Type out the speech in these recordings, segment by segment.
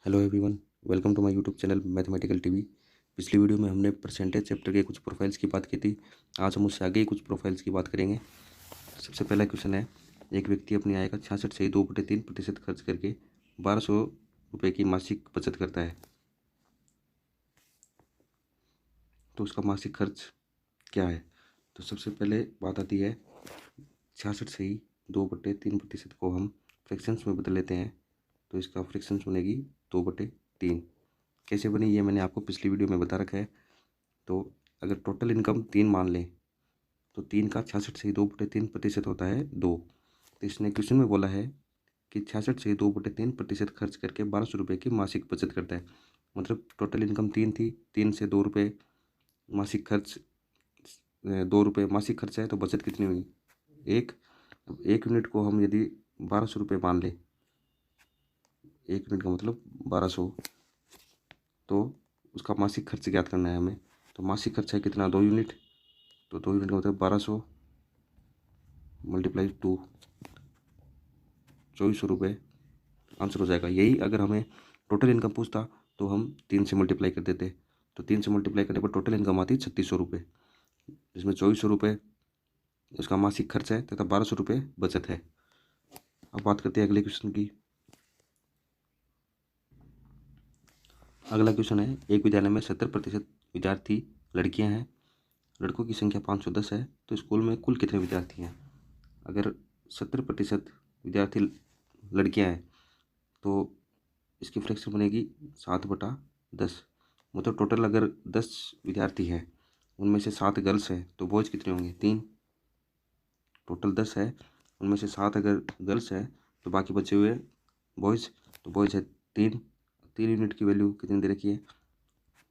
Hello everyone, welcome to my YouTube channel mathematical TV. पिछली video में हमने percentage chapter के कुछ प्रोफाइल्स की बात की थी। आज हम उससे आगे ही कुछ प्रोफाइल्स की बात करेंगे। सबसे पहला क्वेश्चन है, एक व्यक्ति अपनी आय का 66 से 2/3% खर्च करके 1200 रुपये की मासिक बचत करता है, तो उसका मासिक खर्च क्या है। तो सबसे पहले बात आती है 66 से ही 2/3% को हम फ्रैक्शंस में बदल लेते हैं, तो इसका फ्रैक्शंस बनेगी 2/3। कैसे बनी ये मैंने आपको पिछली वीडियो में बता रखा है। तो अगर टोटल इनकम 3 मान लें तो 3 का 66 से 2/3% होता है 2। तो इसने क्वेश्चन में बोला है कि 66 से 2/3% खर्च करके 1200 रुपये की मासिक बचत करता है। मतलब टोटल इनकम 3 थी, 3 से 2 रुपये मासिक खर्च, 2 रुपये मासिक खर्च है, तो बचत कितनी हुई 1। अब 1 यूनिट को हम यदि 1200 रुपये मान लें, 1 यूनिट का मतलब 1200, तो उसका मासिक खर्च ज्ञात करना है हमें। तो मासिक खर्च है कितना 2 यूनिट, तो 2 यूनिट का मतलब 1200 मल्टीप्लाई 2, 2400 रुपये आंसर हो जाएगा। यही अगर हमें टोटल इनकम पूछता तो हम 3 से मल्टीप्लाई कर देते। तो 3 से मल्टीप्लाई करने पर टोटल इनकम आती 3600 रुपये, जिसमें 2400 रुपये उसका मासिक खर्च है तथा 1200 रुपये बचत है। अब बात करते हैं अगले क्वेश्चन की। अगला क्वेश्चन है, एक विद्यालय में 70% विद्यार्थी लड़कियां हैं, लड़कों की संख्या 510 है, तो स्कूल में कुल कितने विद्यार्थी हैं। अगर 70% विद्यार्थी लड़कियां हैं तो इसकी फ्रैक्शन बनेगी 7/10। मतलब टोटल अगर 10 विद्यार्थी हैं, उनमें से 7 गर्ल्स हैं, तो बॉयज़ कितने होंगे 3। टोटल 10 है, उनमें से 7 अगर गर्ल्स हैं तो बाकी बचे हुए बॉयज़, तो बॉयज़ है 3। 3 यूनिट की वैल्यू कितनी दे रखी है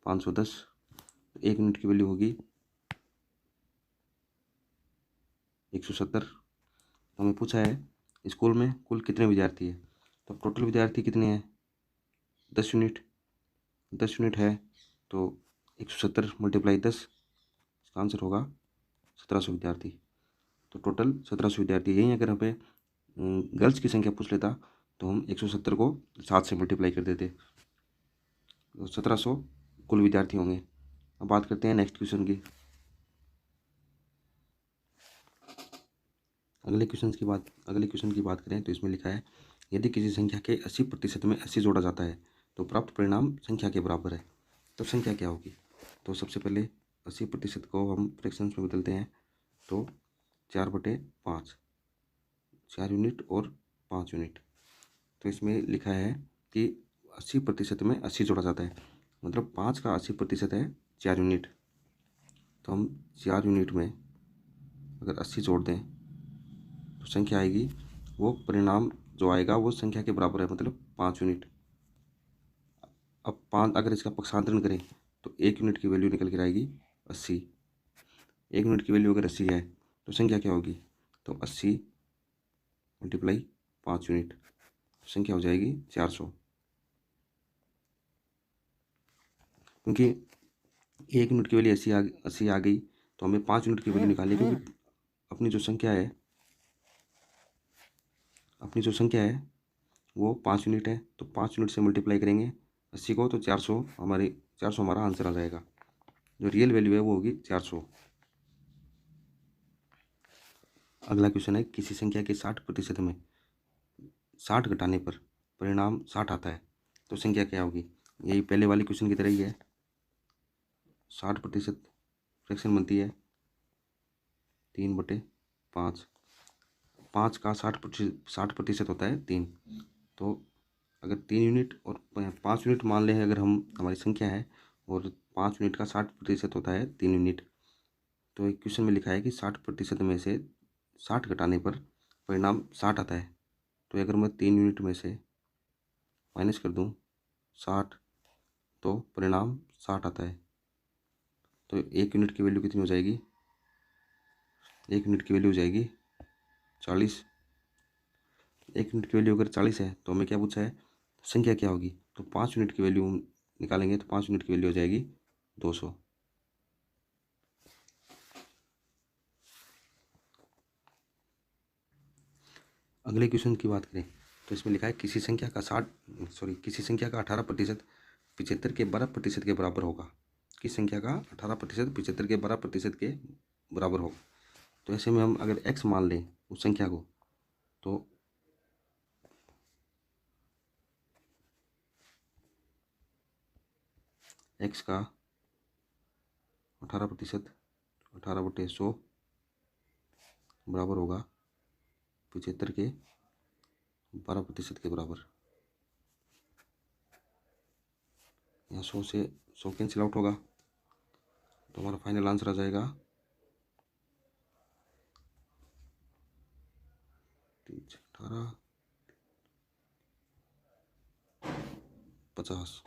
510। 1 यूनिट की वैल्यू होगी 170। हमें पूछा है स्कूल में कुल कितने विद्यार्थी है, तो टोटल विद्यार्थी कितने हैं 10 यूनिट। 10 यूनिट है तो 170 मल्टीप्लाई 10, इसका आंसर होगा 1700 विद्यार्थी। तो टोटल 1700 विद्यार्थी। यहीं अगर हमें गर्ल्स की संख्या पूछ लेता तो हम 170 को 7 से मल्टीप्लाई कर देते, तो 1700 कुल विद्यार्थी होंगे। अब बात करते हैं नेक्स्ट क्वेश्चन की। अगले क्वेश्चन की बात करें तो इसमें लिखा है, यदि किसी संख्या के 80% में 80 जोड़ा जाता है तो प्राप्त परिणाम संख्या के बराबर है, तो संख्या क्या होगी। तो सबसे पहले 80% को हम फ्रैक्शंस में बदलते हैं, तो 4/5, 4 यूनिट और 5 यूनिट। तो इसमें लिखा है कि 80% में 80 जोड़ा जाता है, मतलब 5 का 80% है 4 यूनिट। तो हम 4 यूनिट में अगर 80 जोड़ दें तो संख्या आएगी, वो परिणाम जो आएगा वो संख्या के बराबर है, मतलब 5 यूनिट। अब 5 अगर इसका पक्षांतरण करें तो 1 यूनिट की वैल्यू निकल कर आएगी 80। 1 यूनिट की वैल्यू अगर 80 है तो संख्या क्या होगी, तो 80 मल्टीप्लाई 5 यूनिट, तो संख्या हो जाएगी 400। क्योंकि 1 यूनिट की वैल्यू 80 आ गई, तो हमें 5 यूनिट की वैल्यू निकालनी, क्योंकि अपनी जो संख्या है वो 5 यूनिट है, तो 5 यूनिट से मल्टीप्लाई करेंगे 80 को, तो 400 हमारा आंसर आ जाएगा। जो रियल वैल्यू है वो होगी 400। अगला क्वेश्चन है, किसी संख्या के 60% में 60 घटाने पर परिणाम 60 आता है, तो संख्या क्या होगी। यही पहले वाले क्वेश्चन की तरह ही है। 60% फ्रैक्शन बनती है 3/5। 5 का 60% होता है 3। तो अगर 3 यूनिट और 5 यूनिट मान लें, अगर हम हमारी संख्या है और 5 यूनिट का 60% होता है 3 यूनिट, तो एक क्वेश्चन में लिखा है कि 60% में से 60 घटाने पर परिणाम 60 आता है। तो अगर मैं 3 यूनिट में से माइनस कर दूं 60, तो परिणाम 60 आता है। तो 1 यूनिट की वैल्यू कितनी हो जाएगी, 1 यूनिट की वैल्यू हो जाएगी 40। 1 यूनिट की वैल्यू अगर 40 है तो हमें क्या पूछा है, संख्या क्या होगी। तो 5 यूनिट की वैल्यू निकालेंगे, तो 5 यूनिट की वैल्यू हो जाएगी 200। अगले क्वेश्चन की बात करें तो इसमें लिखा है किसी संख्या का 18% 75 के 12% के बराबर होगा। किस संख्या का 18% 75 के 12% के बराबर होगा। तो ऐसे में हम अगर x मान लें उस संख्या को, तो x का 18% 18/100 बराबर होगा 75 के 12% के बराबर। यहाँ 100 से 100 कैंसिल आउट होगा, तो हमारा फाइनल आंसर आ जाएगा 18 50।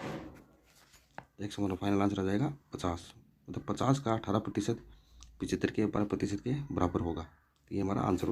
एक्स हमारा फाइनल आंसर आ जाएगा 50, मतलब 50 का 18% 75 के 12% के बराबर होगा। तो ये हमारा आंसर